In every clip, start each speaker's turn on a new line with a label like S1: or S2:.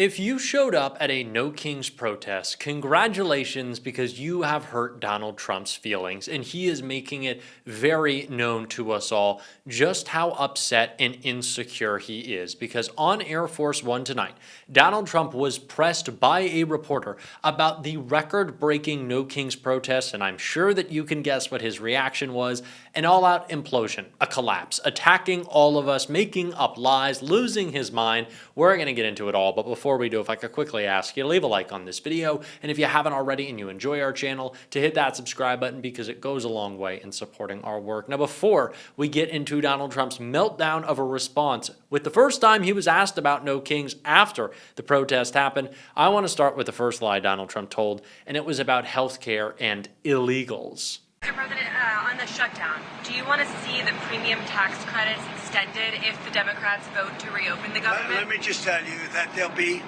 S1: If you showed up at a No Kings protest, congratulations because you have hurt Donald Trump's feelings, and he is making it very known to us all just how upset and insecure he is. Because on Air Force One tonight, Donald Trump was pressed by a reporter about the record-breaking No Kings protest, and I'm sure that you can guess what his reaction was: an all-out implosion, a collapse, attacking all of us, making up lies, losing his mind. We're going to get into it all, but before we do, if I could quickly ask you to leave a like on this video, and if you haven't already and you enjoy our channel, to hit that subscribe button because it goes a long way in supporting our work. Now, before we get into Donald Trump's meltdown of a response, with the first time he was asked about No Kings after the protest happened, I want to start with the first lie Donald Trump told, and it was about healthcare and illegals.
S2: Mr. President, on the shutdown, do you want to see the premium tax credits extended if the Democrats vote to reopen the government?
S3: Let me just tell you that there'll be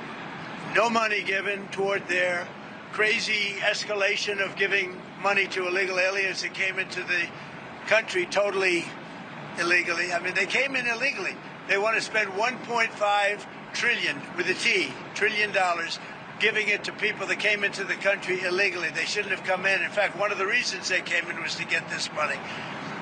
S3: no money given toward their crazy escalation of giving money to illegal aliens that came into the country totally illegally. I mean, they came in illegally. They want to spend $1.5 trillion, with a T, trillion dollars, giving it to people that came into the country illegally. They shouldn't have come in. In fact, one of the reasons they came in was to get this money.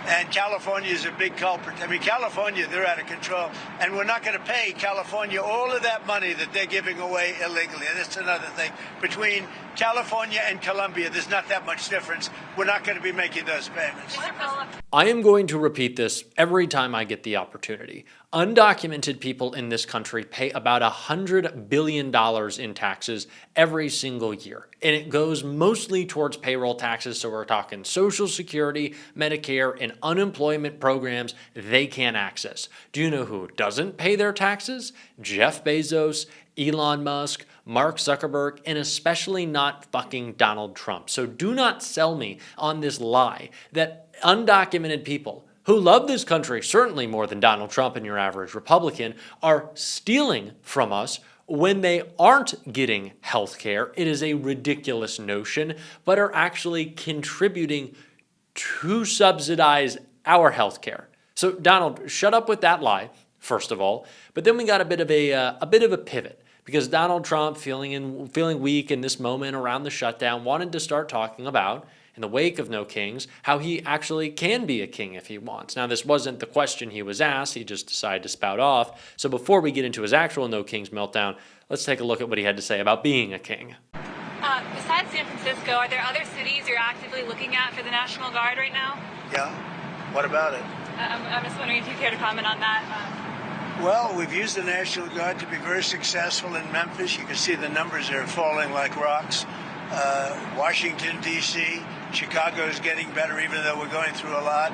S3: And California is a big culprit. I mean, California, they're out of control. And we're not going to pay California all of that money that they're giving away illegally. And that's another thing. Between California and Colombia, there's not that much difference. We're not going to be making those payments.
S1: I am going to repeat this every time I get the opportunity. Undocumented people in this country pay about $100 billion in taxes every single year. And it goes mostly towards payroll taxes. So we're talking Social Security, Medicare, and unemployment programs they can't access. Do you know who doesn't pay their taxes? Jeff Bezos, Elon Musk, Mark Zuckerberg, and especially not fucking Donald Trump. So do not sell me on this lie that undocumented people who love this country certainly more than Donald Trump and your average Republican are stealing from us when they aren't getting health care. It is a ridiculous notion, but are actually contributing to subsidize our health care. So Donald, shut up with that lie, first of all. But then we got a bit of a pivot, because Donald Trump, feeling weak in this moment around the shutdown, wanted to start talking about, in the wake of No Kings, how he actually can be a king if he wants. Now, this wasn't the question he was asked. He just decided to spout off. So before we get into his actual No Kings meltdown, let's take a look at what he had to say about being a king.
S2: Besides San Francisco, are there other cities you're actively looking at for the National Guard right now?
S3: Yeah. What about it?
S2: I'm just wondering if you care to comment on that.
S3: Well, we've used the National Guard to be very successful in Memphis. You can see the numbers are falling like rocks. Washington, D.C., Chicago is getting better, even though we're going through a lot.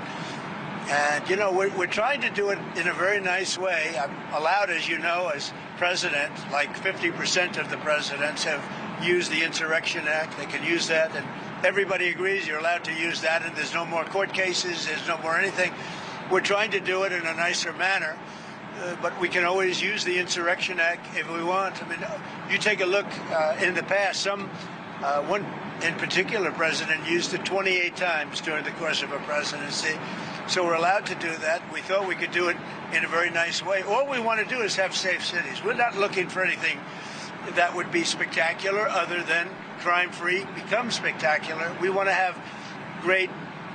S3: And, you know, we're trying to do it in a very nice way. I'm allowed, as you know, as president, like 50% of the presidents have used the Insurrection Act. They can use that, and everybody agrees you're allowed to use that, and there's no more court cases, there's no more anything. We're trying to do it in a nicer manner. But we can always use the Insurrection Act if we want. I mean, you take a look in the past, one in particular president used it 28 times during the course of a presidency. So we're allowed to do that. We thought we could do it in a very nice way. All we want to do is have safe cities. We're not looking for anything that would be spectacular other than crime-free become spectacular. We want to have great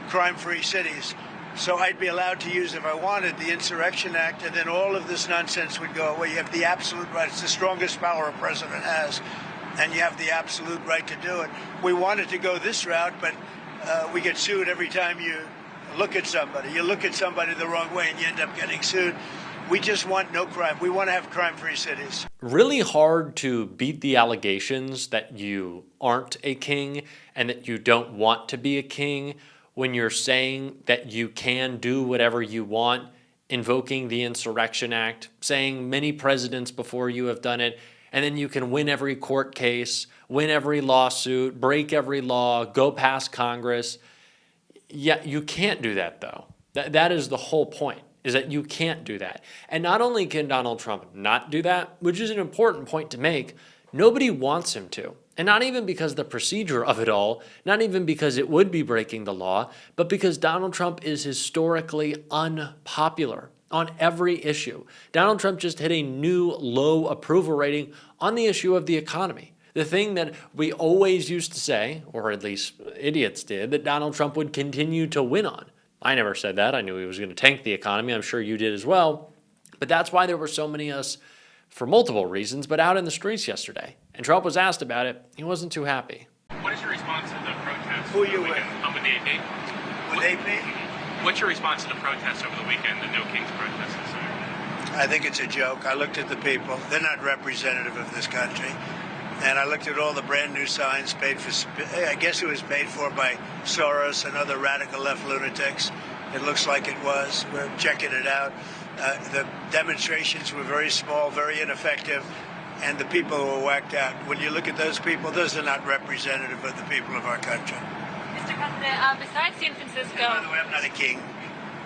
S3: crime-free cities. So I'd be allowed to use, if I wanted, the Insurrection Act, and then all of this nonsense would go away. You have the absolute right. It's the strongest power a president has, and you have the absolute right to do it. We wanted to go this route, but we get sued every time you look at somebody. You look at somebody the wrong way, and you end up getting sued. We just want no crime. We want to have crime-free cities.
S1: Really hard to beat the allegations that you aren't a king and that you don't want to be a king when you're saying that you can do whatever you want, invoking the Insurrection Act, saying many presidents before you have done it, and then you can win every court case, win every lawsuit, break every law, go past Congress. Yeah, you can't do that, though. That is the whole point, is that you can't do that. And not only can Donald Trump not do that, which is an important point to make, nobody wants him to. And not even because the procedure of it all, not even because it would be breaking the law, but because Donald Trump is historically unpopular. on every issue. Donald Trump just hit a new low approval rating on the issue of the economy. The thing that we always used to say, or at least idiots did, that Donald Trump would continue to win on. I never said that. I knew he was going to tank the economy. I'm sure you did as well. But that's why there were so many of us, for multiple reasons, but out in the streets yesterday. And Trump was asked about it. He wasn't too happy.
S4: What is your response to the protests?
S3: Who are you with?
S4: I'm with the AP.
S3: With AP?
S4: What's your response to the protests over the weekend, the No Kings protests?
S3: I think it's a joke. I looked at the people. They're not representative of this country. And I looked at all the brand new signs paid for, I guess it was paid for by Soros and other radical left lunatics. It looks like it was. We're checking it out. The demonstrations were very small, very ineffective, and the people were whacked out. When you look at those people, those are not representative of the people of our country.
S2: Mr. President, besides San Francisco...
S3: And by the way, I'm not a king.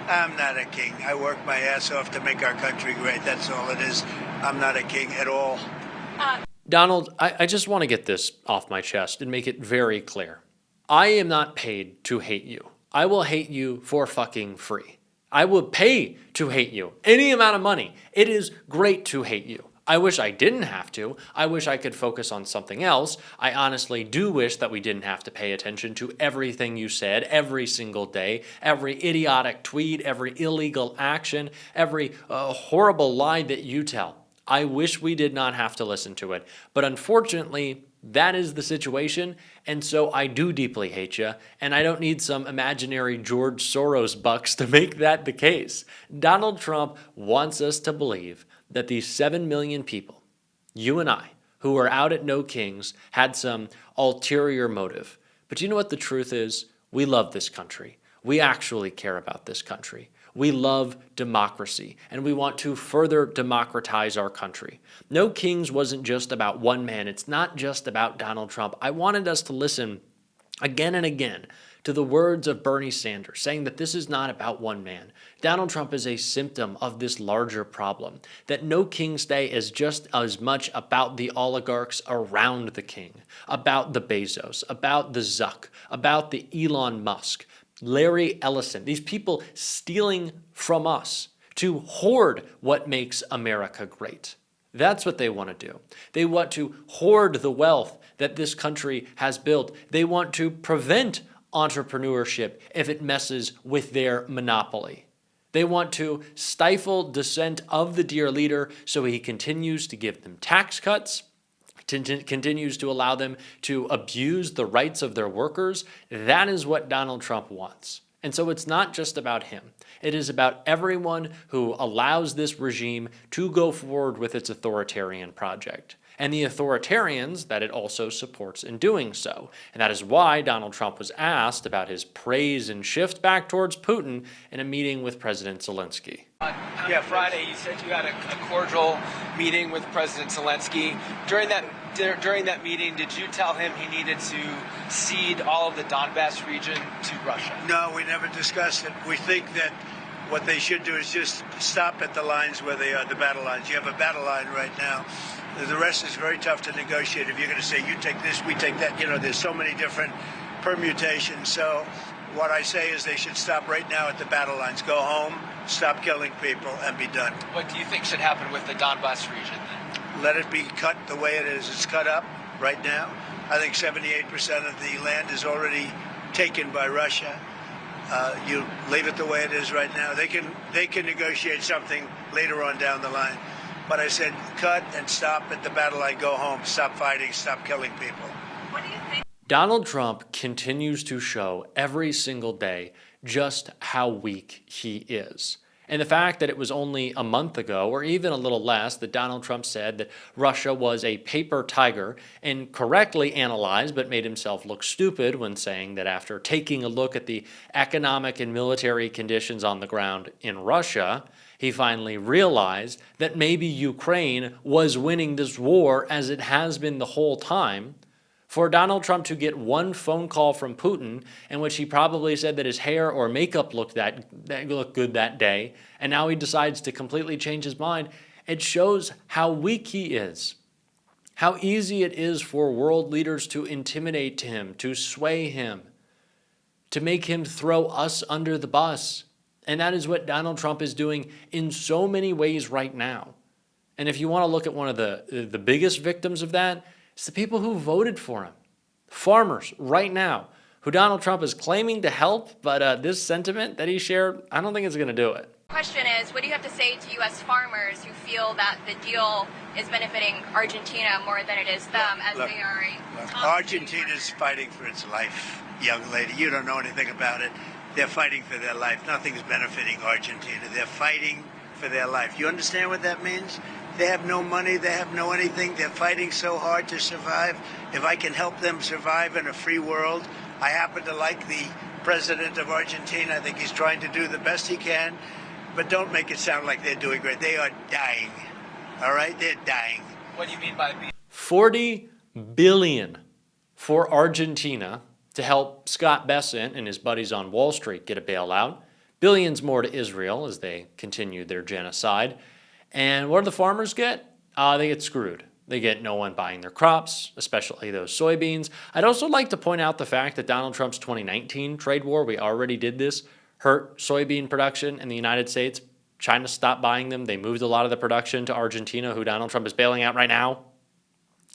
S3: I'm not a king. I work my ass off to make our country great. That's all it is. I'm not a king at all.
S1: Donald, I just want to get this off my chest and make it very clear. I am not paid to hate you. I will hate you for fucking free. I will pay to hate you. Any amount of money. It is great to hate you. I wish I didn't have to. I wish I could focus on something else. I honestly do wish that we didn't have to pay attention to everything you said every single day, every idiotic tweet, every illegal action, every horrible lie that you tell. I wish we did not have to listen to it. But unfortunately, that is the situation, and so I do deeply hate you, and I don't need some imaginary George Soros bucks to make that the case. Donald Trump wants us to believe that these 7 million people, you and I, who are out at No Kings, had some ulterior motive. But you know what the truth is? We love this country. We actually care about this country. We love democracy, and we want to further democratize our country. No Kings wasn't just about one man. It's not just about Donald Trump. I wanted us to listen again and again to the words of Bernie Sanders, saying that this is not about one man. Donald Trump is a symptom of this larger problem, that No King's Day is just as much about the oligarchs around the king, about the Bezos, about the Zuck, about the Elon Musk, Larry Ellison, these people stealing from us to hoard what makes America great. That's what they want to do. They want to hoard the wealth that this country has built. They want to prevent entrepreneurship if it messes with their monopoly. They want to stifle dissent of the dear leader so he continues to give them tax cuts, continues to allow them to abuse the rights of their workers. That is what Donald Trump wants. And so it's not just about him. It is about everyone who allows this regime to go forward with its authoritarian project, and the authoritarians that it also supports in doing so. And that is why Donald Trump was asked about his praise and shift back towards Putin in a meeting with President Zelensky.
S5: Yeah, Friday you said you had a cordial meeting with President Zelensky. During that meeting, did you tell him he needed to cede all of the Donbass region to Russia?
S3: No, we never discussed it. We think that what they should do is just stop at the lines where they are, the battle lines. You have a battle line right now. The rest is very tough to negotiate. If you're going to say, you take this, we take that, there's so many different permutations. So what I say is they should stop right now at the battle lines. Go home, stop killing people, and be done.
S5: What do you think should happen with the Donbass region then?
S3: Let it be cut the way it is. It's cut up right now. I think 78% of the land is already taken by Russia. You leave it the way it is right now. They can negotiate something later on down the line. But I said, cut and stop at the battle line, go home, stop fighting, stop killing people.
S2: What do you think?
S1: Donald Trump continues to show every single day just how weak he is. And the fact that it was only a month ago, or even a little less, that Donald Trump said that Russia was a paper tiger and correctly analyzed, but made himself look stupid when saying that after taking a look at the economic and military conditions on the ground in Russia, he finally realized that maybe Ukraine was winning this war as it has been the whole time. For Donald Trump to get one phone call from Putin in which he probably said that his hair or makeup looked good that day, and now he decides to completely change his mind, it shows how weak he is, how easy it is for world leaders to intimidate him, to sway him, to make him throw us under the bus. And that is what Donald Trump is doing in so many ways right now. And if you want to look at one of the biggest victims of that, it's the people who voted for him. Farmers right now, who Donald Trump is claiming to help, but this sentiment that he shared, I don't think it's going to do it.
S6: Question is, what do you have to say to U.S. farmers who feel that the deal is benefiting Argentina more than it is them, as they are
S3: Argentina's fighting for its life, young lady. You don't know anything about it. They're fighting for their life. Nothing's benefiting Argentina. They're fighting for their life. You understand what that means? They have no money. They have no anything. They're fighting so hard to survive. If I can help them survive in a free world, I happen to like the president of Argentina. I think he's trying to do the best he can. But don't make it sound like they're doing great. They are dying. All right? They're dying.
S5: What do you mean by being?
S1: $40 billion for Argentina to help Scott Bessent and his buddies on Wall Street get a bailout. Billions more to Israel as they continue their genocide. And what do the farmers get? They get screwed. They get no one buying their crops, especially those soybeans. I'd also like to point out the fact that Donald Trump's 2019 trade war, we already did this, hurt soybean production in the United States. China stopped buying them. They moved a lot of the production to Argentina, who Donald Trump is bailing out right now.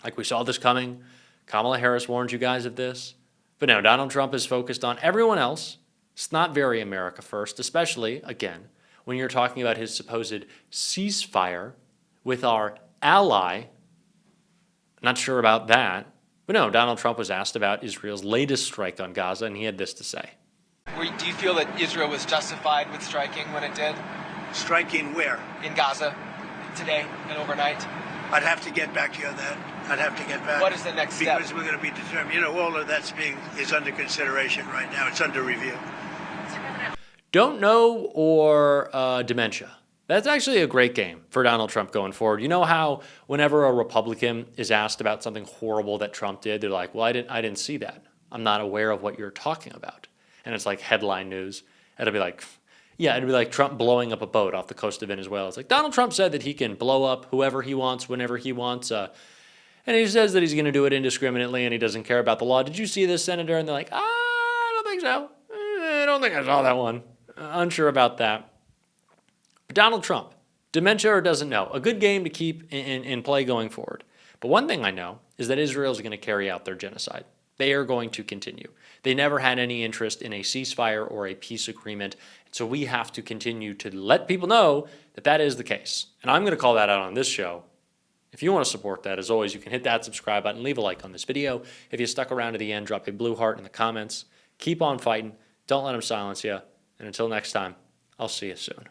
S1: Like we saw this coming. Kamala Harris warned you guys of this. But no, Donald Trump is focused on everyone else. It's not very America first, especially, again, when you're talking about his supposed ceasefire with our ally. Not sure about that. But no, Donald Trump was asked about Israel's latest strike on Gaza, and he had this to say.
S5: Do you feel that Israel was justified with striking when it did?
S3: Striking where?
S5: In Gaza today and overnight?
S3: I'd have to get back to you on that. I'd have to get back.
S5: What is the next step?
S3: Because we're going to be determined. You know, all of that's is under consideration right now. It's under review.
S1: Don't know or dementia. That's actually a great game for Donald Trump going forward. You know how whenever a Republican is asked about something horrible that Trump did, they're like, well, I didn't see that. I'm not aware of what you're talking about. And it's like headline news. It'll be like, yeah, it'd be like Trump blowing up a boat off the coast of Venezuela. It's like Donald Trump said that he can blow up whoever he wants, whenever he wants. And he says that he's going to do it indiscriminately and he doesn't care about the law. Did you see this, Senator? And they're like, I don't think so. I don't think I saw that one. Unsure about that. But Donald Trump, dementia or doesn't know, a good game to keep in play going forward. But one thing I know is that Israel is going to carry out their genocide. They are going to continue. They never had any interest in a ceasefire or a peace agreement. So we have to continue to let people know that that is the case. And I'm going to call that out on this show. If you want to support that, as always, you can hit that subscribe button, leave a like on this video. If you stuck around to the end, drop a blue heart in the comments. Keep on fighting. Don't let them silence you. And until next time, I'll see you soon.